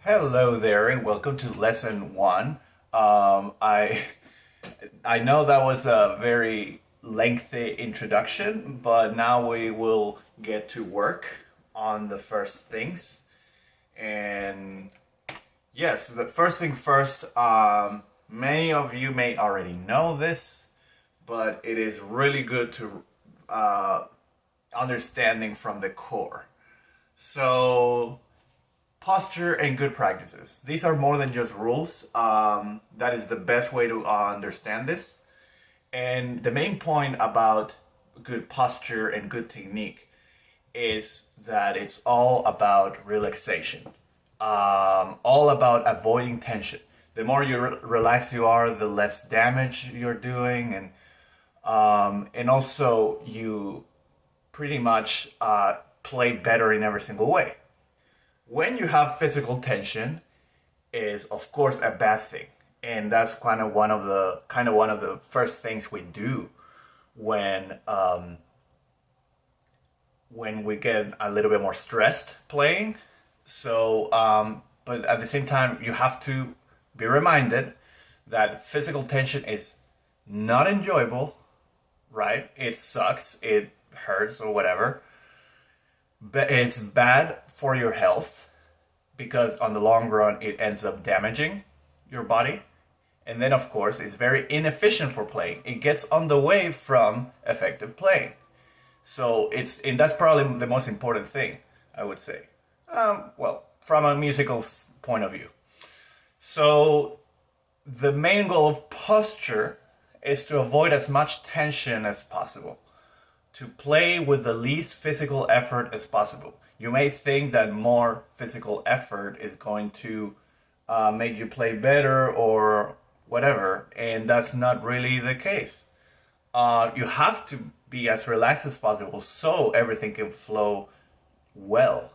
Hello there, and welcome to lesson one. Um, I I know that was a very lengthy introduction, but now we will get to work on the first things. And yes, the first thing first. Many of you may already know this, but it is really good to uh, understanding from the core. So posture and good practices. These are more than just rules. That is the best way to understand this. And the main point about good posture and good technique is that it's all about relaxation, all about avoiding tension. The more you relax you are, the less damage you're doing, and also you pretty much play better in every single way. When you have physical tension is of course a bad thing, and that's kind of one of the first things we do when when we get a little bit more stressed playing. But at the same time you have to be reminded that physical tension is not enjoyable, right? It sucks, it hurts or whatever, but it's bad for your health because on the long run it ends up damaging your body. And then of course it's very inefficient for playing. It gets on the way from effective playing. So and that's probably the most important thing, I would say. Well, from a musical point of view. So the main goal of posture is to avoid as much tension as possible, to play with the least physical effort as possible. You may think that more physical effort is going to make you play better or whatever, and that's not really the case. You have to be as relaxed as possible so everything can flow well.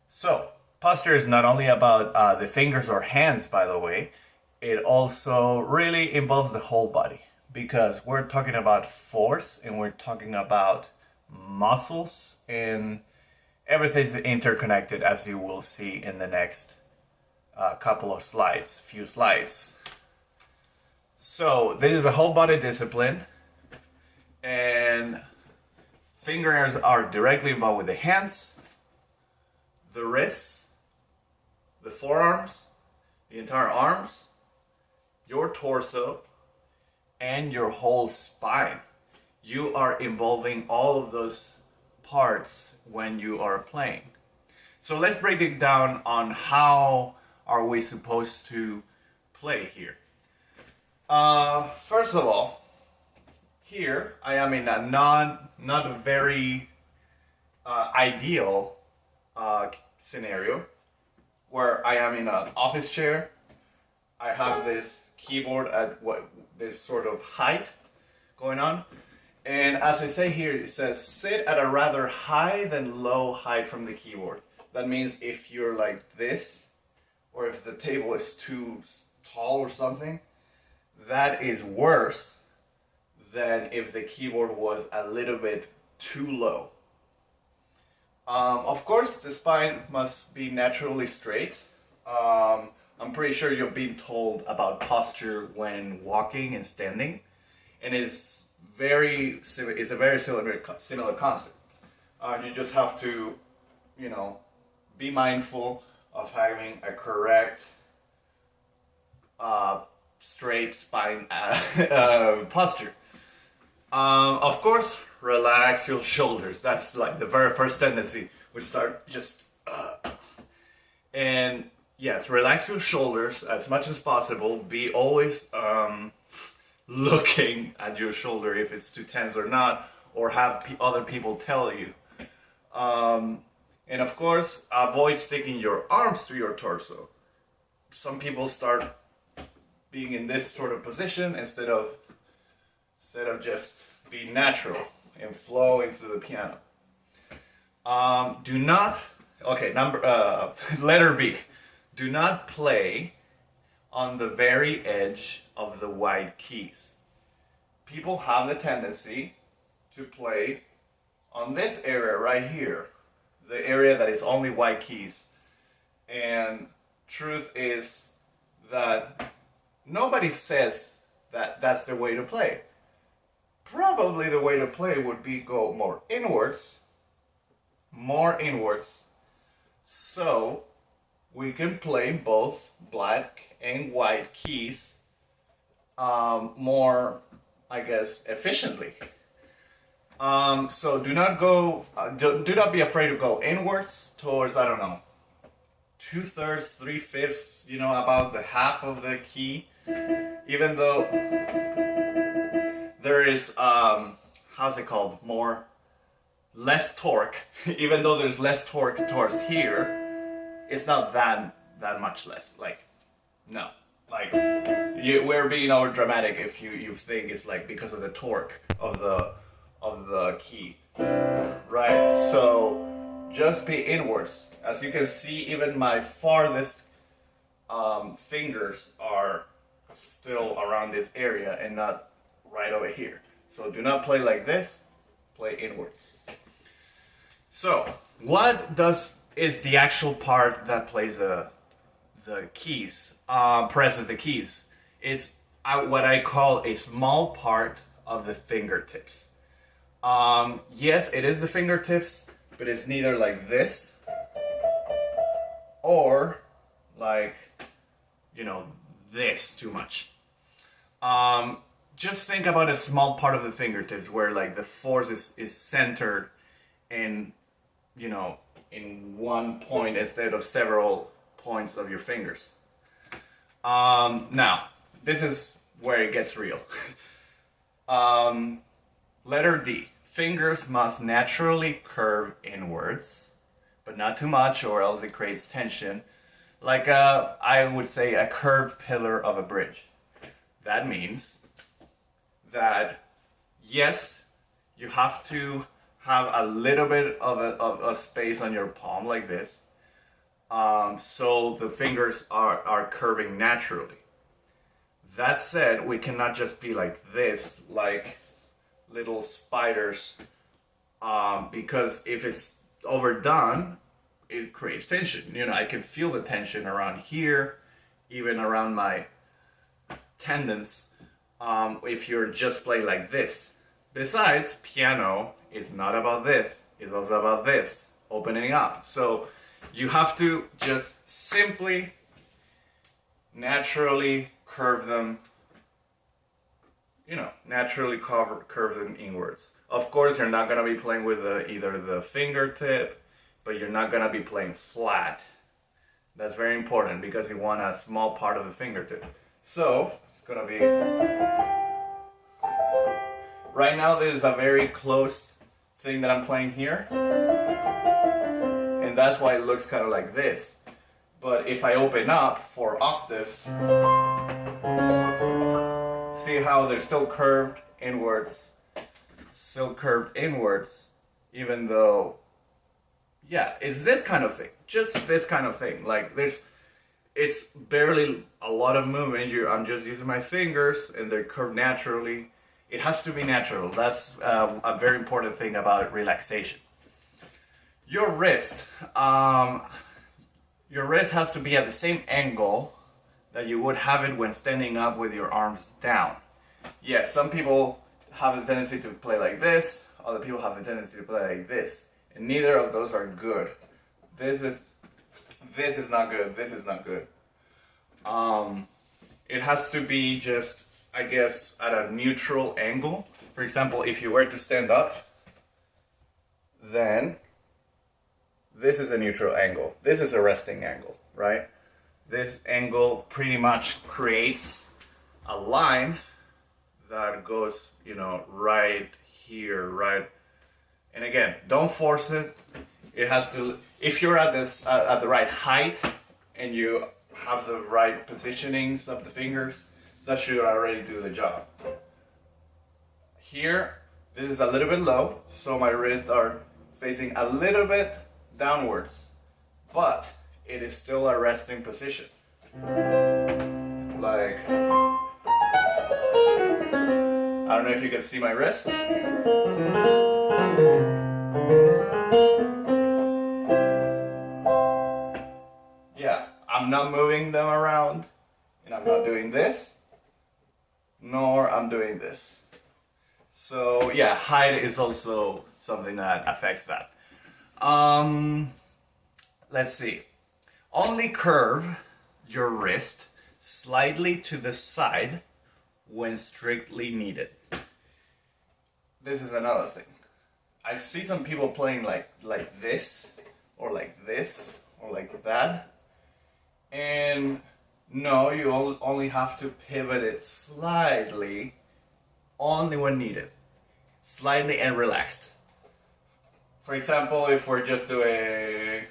So, posture is not only about the fingers or hands, by the way, it also really involves the whole body because we're talking about force and we're talking about muscles, and everything's interconnected, as you will see in the next few slides. So this is a whole body discipline, and fingers are directly involved with the hands, the wrists, the forearms, the entire arms, your torso, and your whole spine. You are involving all of those parts when you are playing. So let's break it down on how are we supposed to play here. First of all, here I am in a not very ideal scenario where I am in an office chair. I have this keyboard at this sort of height going on. And as I say here, it says sit at a rather high than low height from the keyboard. That means if you're like this, or if the table is too tall or something, that is worse than if the keyboard was a little bit too low. Of course, the spine must be naturally straight. I'm pretty sure you've been told about posture when walking and standing, and it's a very similar concept. You just have to, be mindful of having a correct, straight spine posture. Of course, relax your shoulders. That's like the very first tendency. We start just, and yes, relax your shoulders as much as possible. Be always looking at your shoulder if it's too tense or not, or have other people tell you. And of course, avoid sticking your arms to your torso. Some people start being in this sort of position instead of just be natural and flow into the piano. Do not, letter B. Do not play on the very edge of the wide keys. People have the tendency to play on this area right here, the area that is only wide keys. And truth is that nobody says that that's the way to play. Probably the way to play would be go more inwards, so we can play both black and white keys more, I guess, efficiently. So do not go, do not be afraid to go inwards towards, I don't know, 2/3, 3/5, about the half of the key, even though there is, how's it called, less torque. Even though there's less torque towards here, it's not that much less. Like, no, like we're being over dramatic if you think it's like because of the torque of the key, right? So just be inwards. As you can see, even my farthest fingers are still around this area and not right over here. So do not play like this, play inwards. So what is the actual part that plays the keys, presses the keys? It's what I call a small part of the fingertips. Yes, it is the fingertips, but it's neither like this or like, this too much. Just think about a small part of the fingertips where like the force is centered in, in one point instead of several points of your fingers. Now, this is where it gets real. Letter D. Fingers must naturally curve inwards, but not too much or else it creates tension. Like I would say a curved pillar of a bridge. That means that, yes, you have to have a little bit of a space on your palm like this, so the fingers are curving naturally. That said, we cannot just be like this, like little spiders, because if it's overdone, it creates tension. I can feel the tension around here, even around my tendons, if you're just playing like this. Besides, piano is not about this, it's also about this, opening up. So you have to just simply, naturally curve them, naturally curve them inwards. Of course, you're not going to be playing with either the fingertip, but you're not going to be playing flat. That's very important because you want a small part of the fingertip. So it's going to be... Right now, this is a very close thing that I'm playing here. And that's why it looks kind of like this. But if I open up 4 octaves, see how they're still curved inwards, even though, yeah, it's this kind of thing, just this kind of thing. Like it's barely a lot of movement. I'm just using my fingers and they're curved naturally. It has to be natural. That's a very important thing about relaxation. Your wrist has to be at the same angle that you would have it when standing up with your arms down. Yes, some people have the tendency to play like this, other people have the tendency to play like this, and neither of those are good. This is not good, this is not good. It has to be just, I guess, at a neutral angle. For example, if you were to stand up, then this is a neutral angle. This is a resting angle, right? This angle pretty much creates a line that goes, right here, right? And again, don't force it. It has to, if you're at the right height and you have the right positionings of the fingers, that should already do the job. Here, this is a little bit low, so my wrists are facing a little bit downwards, but it is still a resting position. Like, I don't know if you can see my wrist. Yeah, I'm I'm not moving them around, and I'm not doing this, nor I'm doing this. So yeah, height is also something that affects that. Let's see. Only curve your wrist slightly to the side when strictly needed. This is another thing. I see some people playing like this, or like this, or like that. And no, you only have to pivot it slightly, only when needed. Slightly and relaxed. For example, if we're just doing...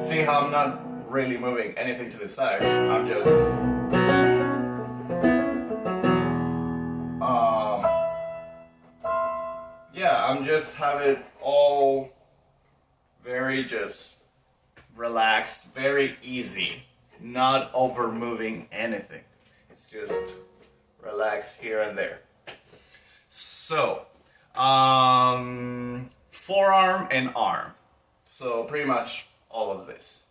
See how I'm not really moving anything to the side. I'm just... yeah, I'm just have it all very just relaxed, very easy, not over moving anything. It's just relax here and there. So, forearm and arm. So pretty much all of this.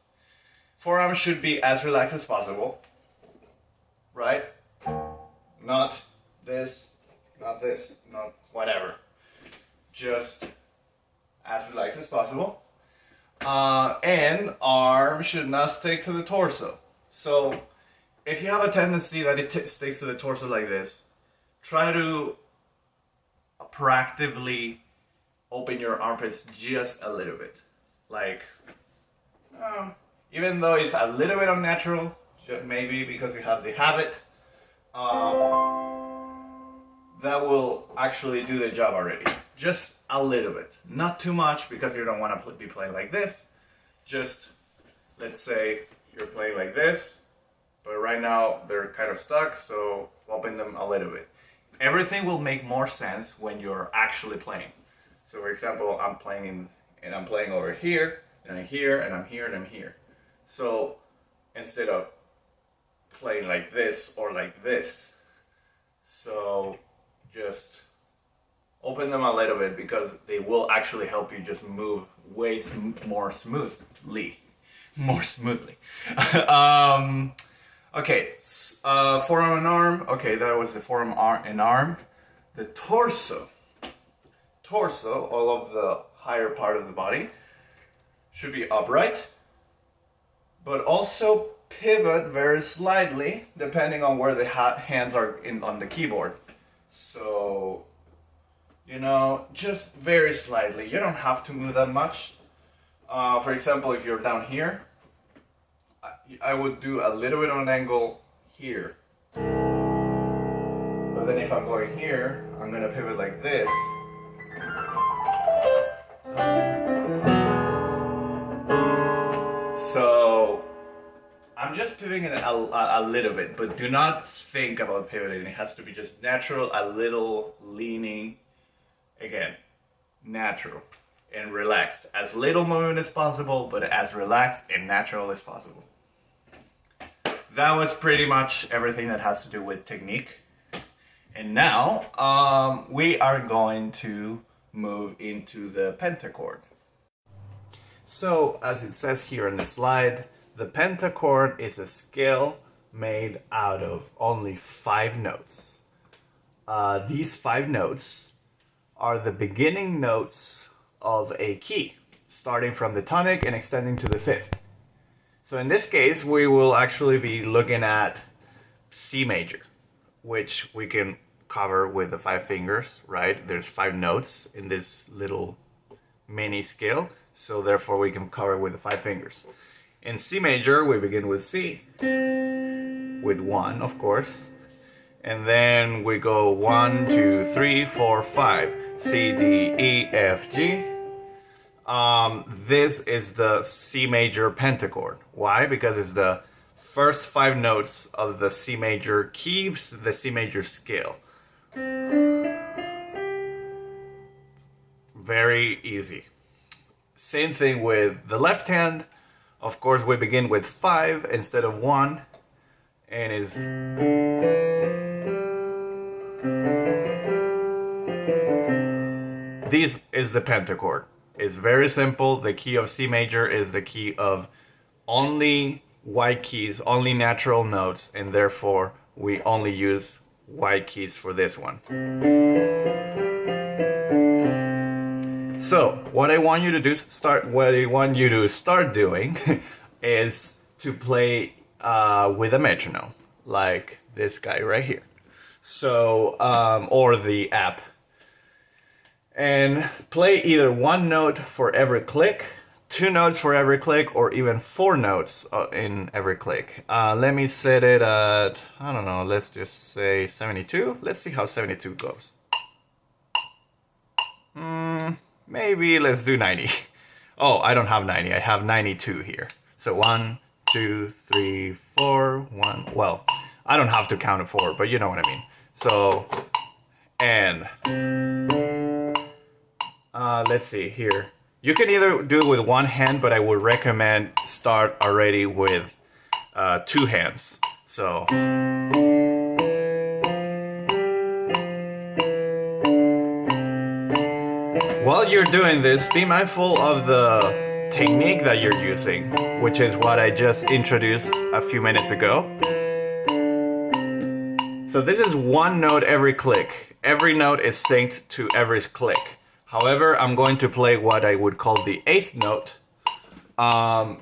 Forearm should be as relaxed as possible, right? Not this, not this, not whatever. Just as relaxed as possible. And arm should not stick to the torso. So if you have a tendency that it sticks to the torso like this, try to proactively open your armpits just a little bit. Like, even though it's a little bit unnatural, maybe because you have the habit, that will actually do the job already. Just a little bit. Not too much, because you don't want to be playing like this. Just, let's say you're playing like this, but right now they're kind of stuck, so open them a little bit. Everything will make more sense when you're actually playing. So for example, I'm playing over here, and I'm here, and I'm here, and I'm here. So instead of playing like this or like this, so just open them a little bit, because they will actually help you just move way more smoothly. Okay, forearm and arm. Okay, that was the forearm and arm. The torso, all of the higher part of the body, should be upright, but also pivot very slightly depending on where the hands are on the keyboard. So, you know, just very slightly. You don't have to move that much. For example, if you're down here, I would do a little bit on an angle here. But then if I'm going here, I'm going to pivot like this. So I'm just pivoting it a little bit, but do not think about pivoting. It has to be just natural, a little leaning. Again, natural and relaxed. As little movement as possible, but as relaxed and natural as possible. That was pretty much everything that has to do with technique. And now we are going to move into the pentachord. So, as it says here in the slide, the pentachord is a scale made out of only 5 notes. These 5 notes are the beginning notes of a key, starting from the tonic and extending to the 5th. So in this case, we will actually be looking at C major, which we can cover with the 5 fingers, right? There's 5 notes in this little mini scale, so therefore we can cover with the 5 fingers. In C major, we begin with C, with 1, of course, and then we go 1, 2, 3, 4, 5, C, D, E, F, G. This is the C major pentachord. Why? Because it's the first 5 notes of the C major keys, the C major scale. Very easy. Same thing with the left hand. Of course, we begin with 5 instead of 1, and is this is the pentachord. It's very simple. The key of C major is the key of only white keys, only natural notes, and therefore we only use white keys for this one. So what I want you to start doing is to play with a metronome, like this guy right here. So or the app, and play either one note for every click, 2 notes for every click, or even 4 notes in every click. Let me set it at, I don't know, let's just say 72. Let's see how 72 goes. Maybe let's do 90. Oh, I don't have 90, I have 92 here. So 1, 2, 3, 4, 1. Well, I don't have to count to 4, but you know what I mean. So, and let's see here. You can either do it with one hand, but I would recommend start already with 2 hands. So, while you're doing this, be mindful of the technique that you're using, which is what I just introduced a few minutes ago. So this is 1 note every click. Every note is synced to every click. However, I'm going to play what I would call the 8th note,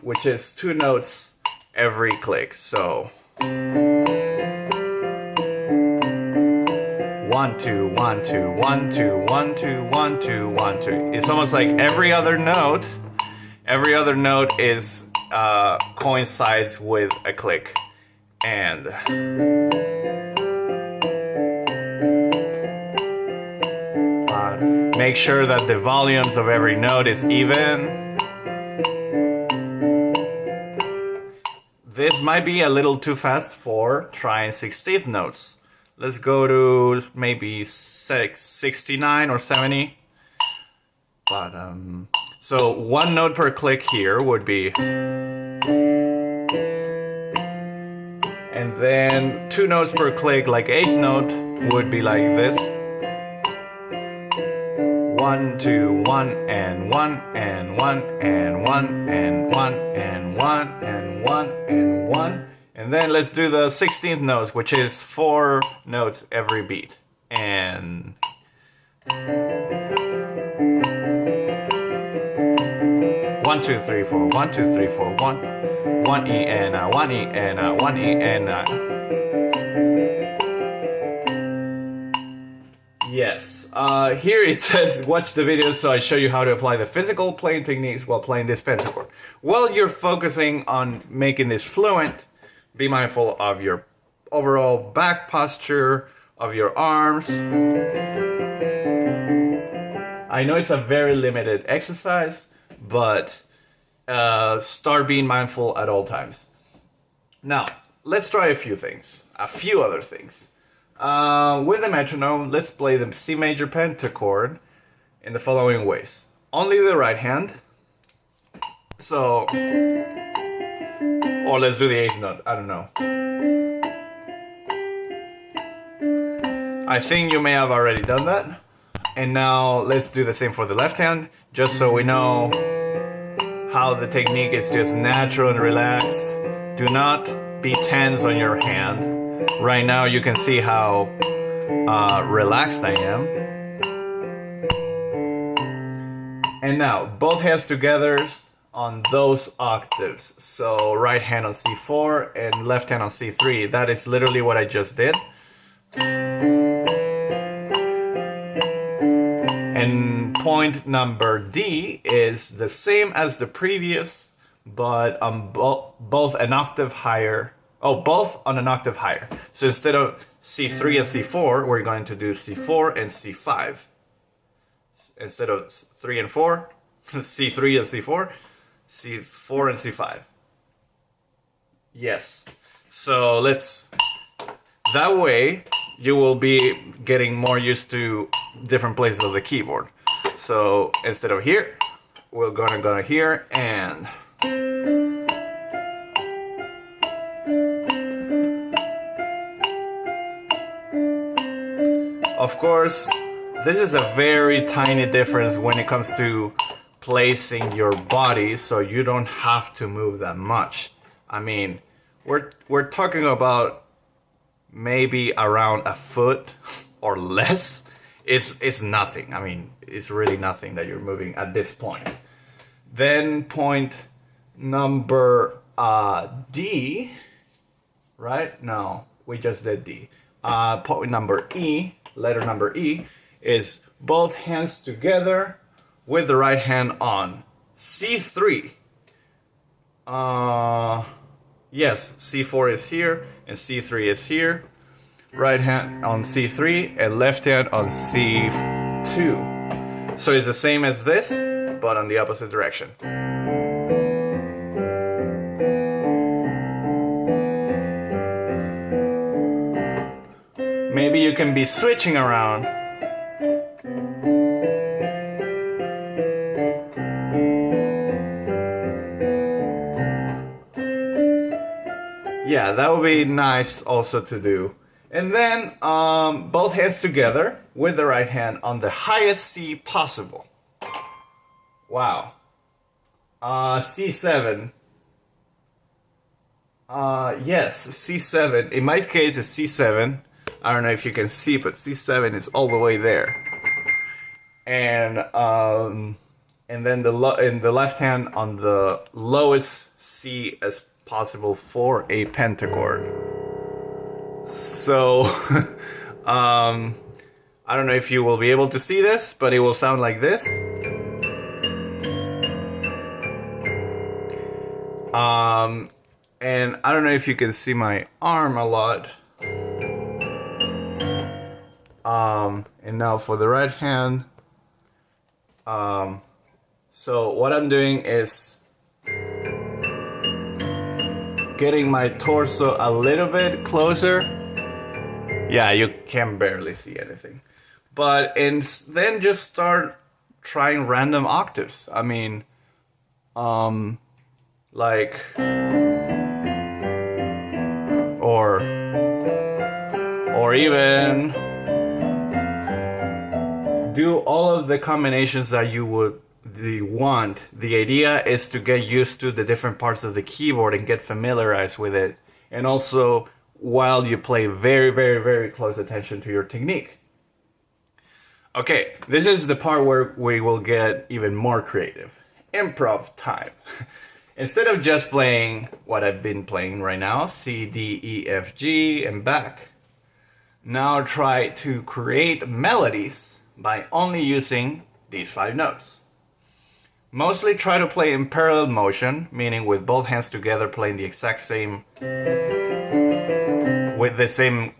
which is 2 notes every click. So 1, 2, 1, 2, 1, 2, 1, 2, 1, 2, 1, 2. It's almost like every other note is coincides with a click. And make sure that the volumes of every note is even. This might be a little too fast for trying 16th notes. Let's go to maybe 69 or 70. But so 1 note per click here would be, and then 2 notes per click, like 8th note would be like this. 1, 2, 1, and 1, and 1, and 1, and 1, and 1, and 1, and 1. And then let's do the 16th notes, which is 4 notes every beat. And 1, 2, 3, 4, 1, 2, 3, 4, 1. 1 E and 1 E and 1 E and yes. Here it says watch the video, so I show you how to apply the physical playing techniques while playing this pentachord. While you're focusing on making this fluent, be mindful of your overall back posture, of your arms. I know it's a very limited exercise, but start being mindful at all times. Now, let's try a few other things. With the metronome, let's play the C major pentachord in the following ways. Only the right hand. So, or let's do the 8th note, I don't know. I think you may have already done that. And now let's do the same for the left hand, just so we know how the technique is just natural and relaxed. Do not be tense on your hand. Right now you can see how relaxed I am. And now both hands together on those octaves. So right hand on C4 and left hand on C3. That is literally what I just did. And point number D is the same as the previous, but on both an octave higher. Oh, both on an octave higher. So instead of C3 and C4, we're going to do C4 and C5. Instead of 3 and 4, C3 and C4, C4 and C5. Yes. So that way you will be getting more used to different places of the keyboard. So instead of here, we're gonna go here and of course, this is a very tiny difference when it comes to placing your body so you don't have to move that much. I mean, we're talking about maybe around a foot or less. It's nothing. I mean, it's really nothing that you're moving at this point. Then point number D, right? No, we just did D. Point number E, letter number E, is both hands together with the right hand on C3. Yes, C4 is here and C3 is here. Right hand on C3 and left hand on C2. So it's the same as this, but on the opposite direction. Maybe you can be switching around. Yeah, that would be nice also to do. And then both hands together with the right hand on the highest C possible. Wow. C7. Yes, C7. In my case, it's C7. I don't know if you can see, but C7 is all the way there. And then the left hand on the lowest C as possible for a pentachord. So, I don't know if you will be able to see this, but it will sound like this. And I don't know if you can see my arm a lot. And now for the right hand. So what I'm doing is getting my torso a little bit closer. Yeah, you can barely see anything. But and then just start trying random octaves. I mean, like, or even do all of the combinations that you would want. The idea is to get used to the different parts of the keyboard and get familiarized with it. And also, while you play, very, very, very close attention to your technique. Okay, this is the part where we will get even more creative. Improv time. Instead of just playing what I've been playing right now, C, D, E, F, G, and back, now try to create melodies by only using these 5 notes. Mostly try to play in parallel motion, meaning with both hands together playing the exact same, with the same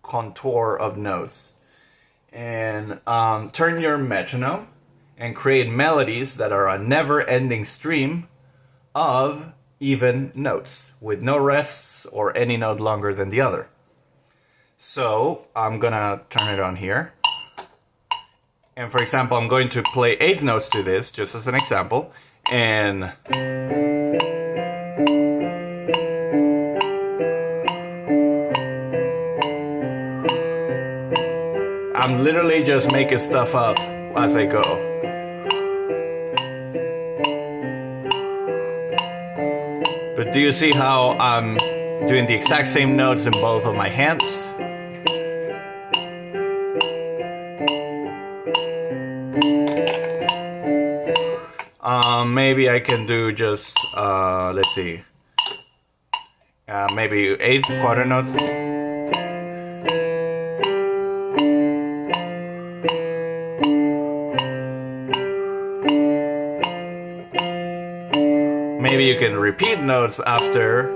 contour of notes. And turn your metronome and create melodies that are a never-ending stream of even notes, with no rests or any note longer than the other. So I'm gonna turn it on here. And for example, I'm going to play 8th notes to this, just as an example. And I'm literally just making stuff up as I go. But do you see how I'm doing the exact same notes in both of my hands? Maybe I can do just, let's see, maybe 8th quarter notes. Maybe you can repeat notes after.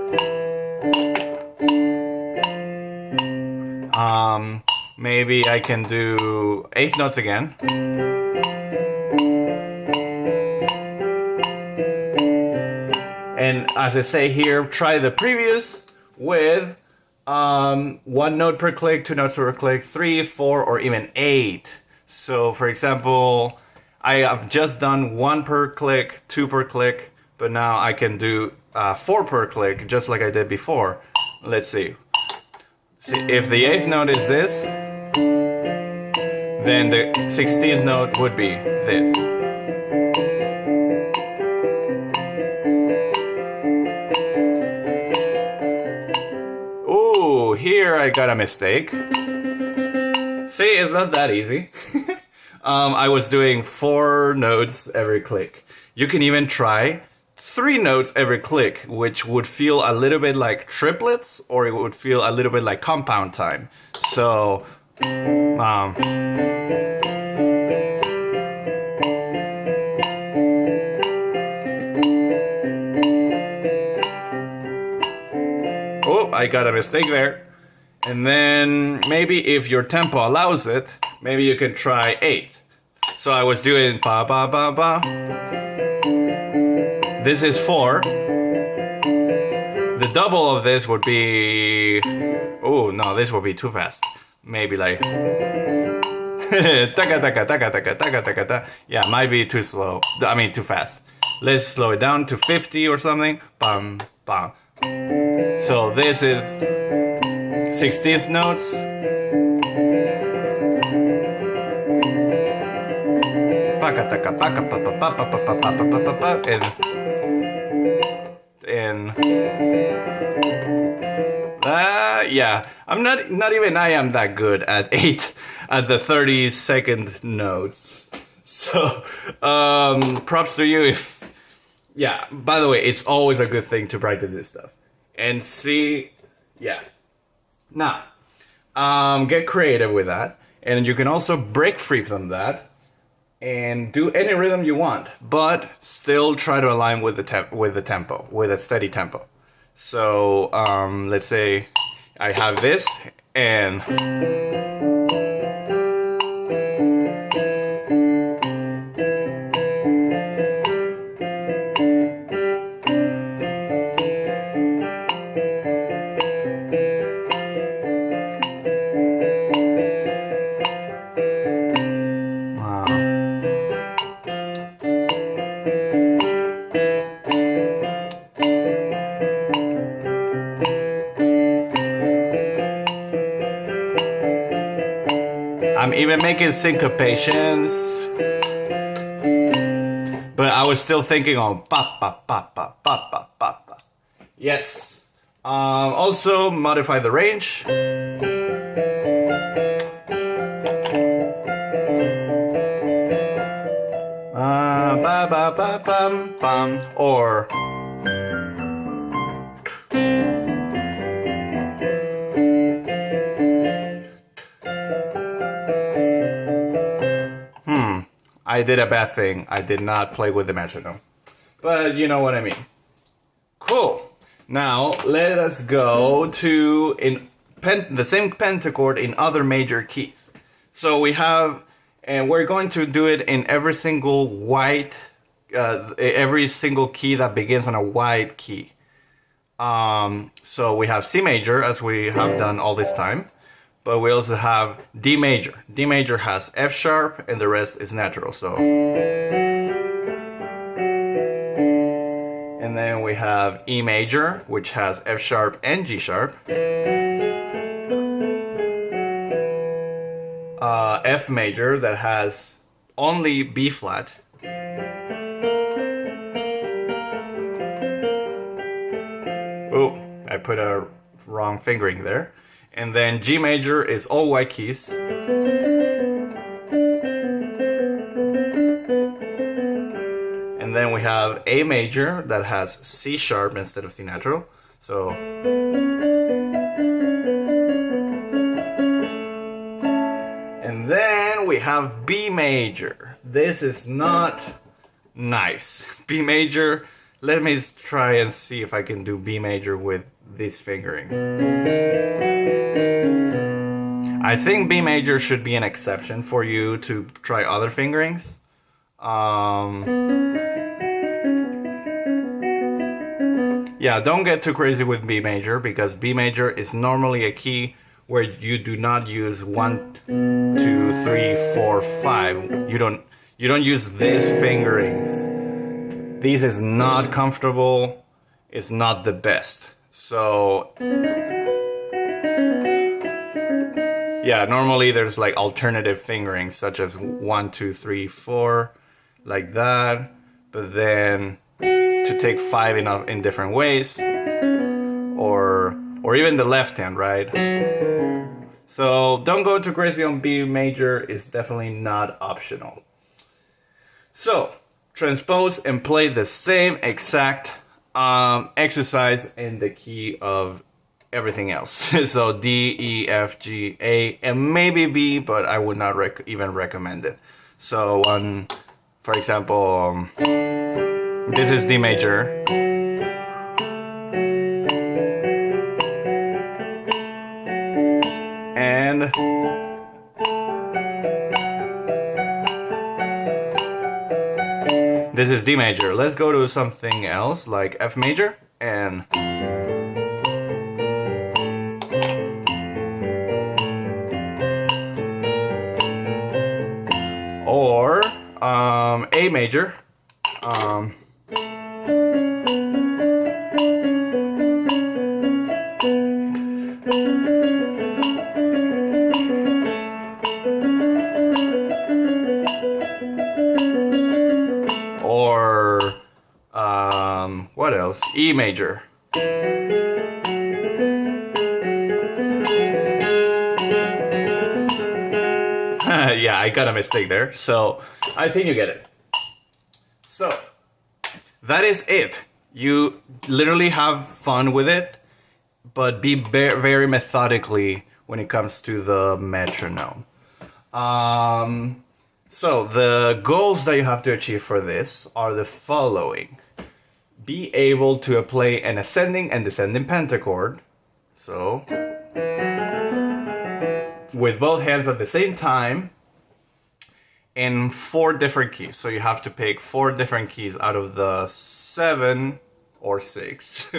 Maybe I can do 8th notes again. And as I say here, try the previous with 1 note per click, 2 notes per click, 3, 4, or even 8. So for example, I have just done 1 per click, 2 per click, but now I can do 4 per click, just like I did before. Let's see. See, if the 8th note is this, then the 16th note would be this. I got a mistake. See, it's not that easy. I was doing 4 notes every click. You can even try 3 notes every click, which would feel a little bit like triplets, or it would feel a little bit like compound time. So, oh, I got a mistake there. And then maybe if your tempo allows it, maybe you can try 8. So I was doing ba ba ba ba. This is 4. The double of this would be... Oh, no, this would be too fast. Maybe like... taka taka taka taka taka taka taka. Yeah, might be too slow. I mean, too fast. Let's slow it down to 50 or something. Bam, bam. So this is 16th notes. And yeah, I'm not even I am that good at 8 at the 30-second notes. So props to you if... Yeah, by the way, it's always a good thing to practice this stuff. And see, yeah. Now, get creative with that. And you can also break free from that and do any rhythm you want, but still try to align with the tempo, with a steady tempo. So, let's say I have this, and... I'm even making syncopations, but I was still thinking on pa pa pa pa pa pa pa pa. Yes. Also modify the range. Ba ba ba bum bum, or I did a bad thing. I did not play with the metronome. But you know what I mean. Cool. Now, let us go to the same pentachord in other major keys. So we have, and we're going to do it in every single every single key that begins on a white key. So we have C major, as we have done all this time. But we also have D major. D major has F sharp, and the rest is natural. So, and then we have E major, which has F sharp and G sharp. F major, that has only B flat. Oh, I put a wrong fingering there. And then G major is all white keys. And then we have A major that has C sharp instead of C natural. So, and then we have B major. This is not nice. B major, let me try and see if I can do B major with this fingering. I think B major should be an exception for you to try other fingerings. Yeah, don't get too crazy with B major, because B major is normally a key where you do not use 1, 2, 3, 4, 5. You don't use these fingerings. This is not comfortable. It's not the best. So yeah, normally there's like alternative fingerings such as 1, 2, 3, 4, like that. But then to take 5 in different ways, or or even the left hand, right? So don't go too crazy on B major, it's definitely not optional. So transpose and play the same exact exercise in the key of everything else. So D, E, F, G, A, and maybe B, but I would not even recommend it. So for example, this is D major. And this is D major. Let's go to something else like F major and or A major. Or what else? E major. Yeah, I got a mistake there. So I think you get it. So that is it. You literally have fun with it, but be very methodically when it comes to the metronome. So the goals that you have to achieve for this are the following. Be able to play an ascending and descending pentachord. So with both hands at the same time in 4 different keys. So you have to pick 4 different keys out of the 7 or 6,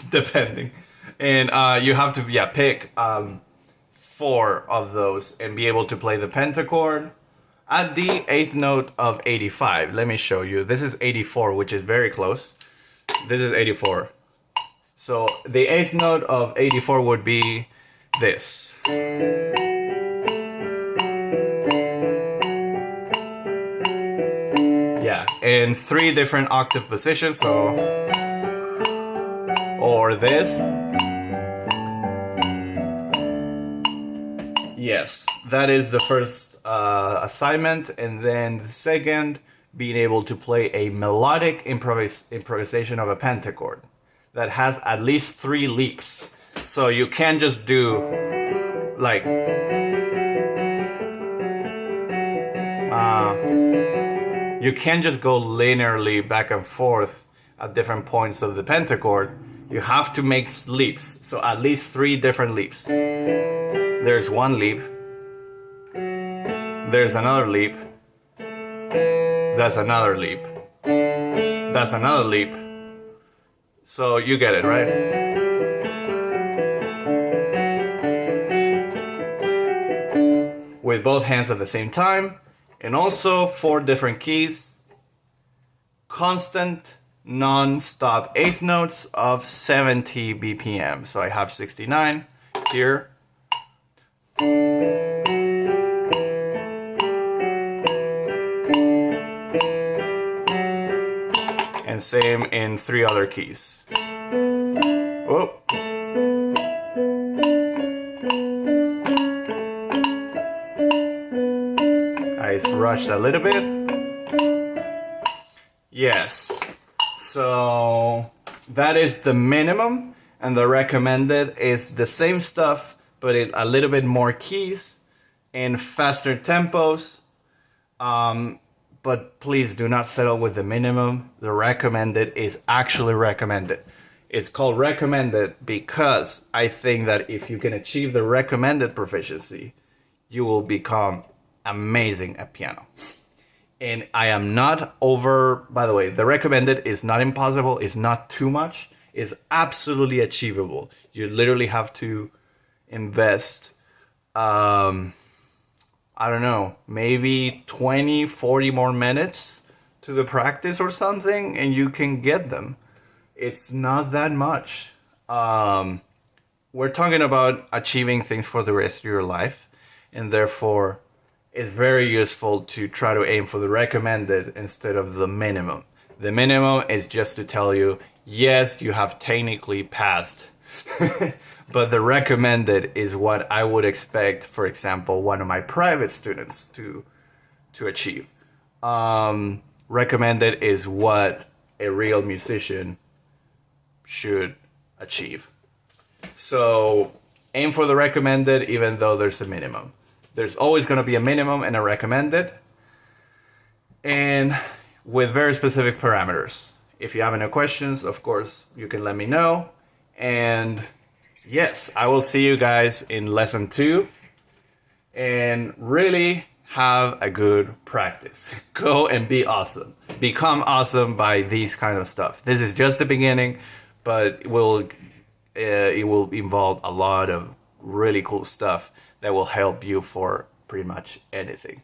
depending. And you have to pick 4 of those and be able to play the pentachord at the 8th note of 85. Let me show you. This is 84, which is very close. This is 84. So the 8th note of 84 would be this. Yeah, in 3 different octave positions. So, or this. Yes, that is the first assignment, and then the second, being able to play a melodic improvisation of a pentachord that has at least 3 leaps. So you can't just do like you can't just go linearly back and forth at different points of the pentachord. You have to make leaps, so at least 3 different leaps. There's 1 leap. There's another leap. That's another leap. That's another leap. So you get it, right? With both hands at the same time. And also 4 different keys. Constant, non-stop 8th notes of 70 BPM. So I have 69 here. And same in 3 other keys. Whoop. I rushed a little bit. Yes. So that is the minimum, and the recommended is the same stuff, but in a little bit more keys in faster tempos. But please do not settle with the minimum. The recommended is actually recommended. It's called recommended because I think that if you can achieve the recommended proficiency, you will become amazing at piano. And I am not over, by the way, the recommended is not impossible, it's not too much, it's absolutely achievable. You literally have to invest, I don't know, maybe 20, 40 more minutes to the practice or something, and you can get them. It's not that much. We're talking about achieving things for the rest of your life, and therefore it's very useful to try to aim for the recommended instead of the minimum. The minimum is just to tell you, yes, you have technically passed But the recommended is what I would expect, for example, one of my private students to achieve. Recommended is what a real musician should achieve. So aim for the recommended, even though there's a minimum. There's always going to be a minimum and a recommended, and with very specific parameters. If you have any questions, of course, you can let me know. And yes, I will see you guys in lesson 2. And really have a good practice. Go and be awesome. Become awesome by these kind of stuff. This is just the beginning, but it will involve a lot of really cool stuff that will help you for pretty much anything.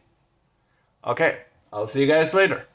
Okay, I'll see you guys later.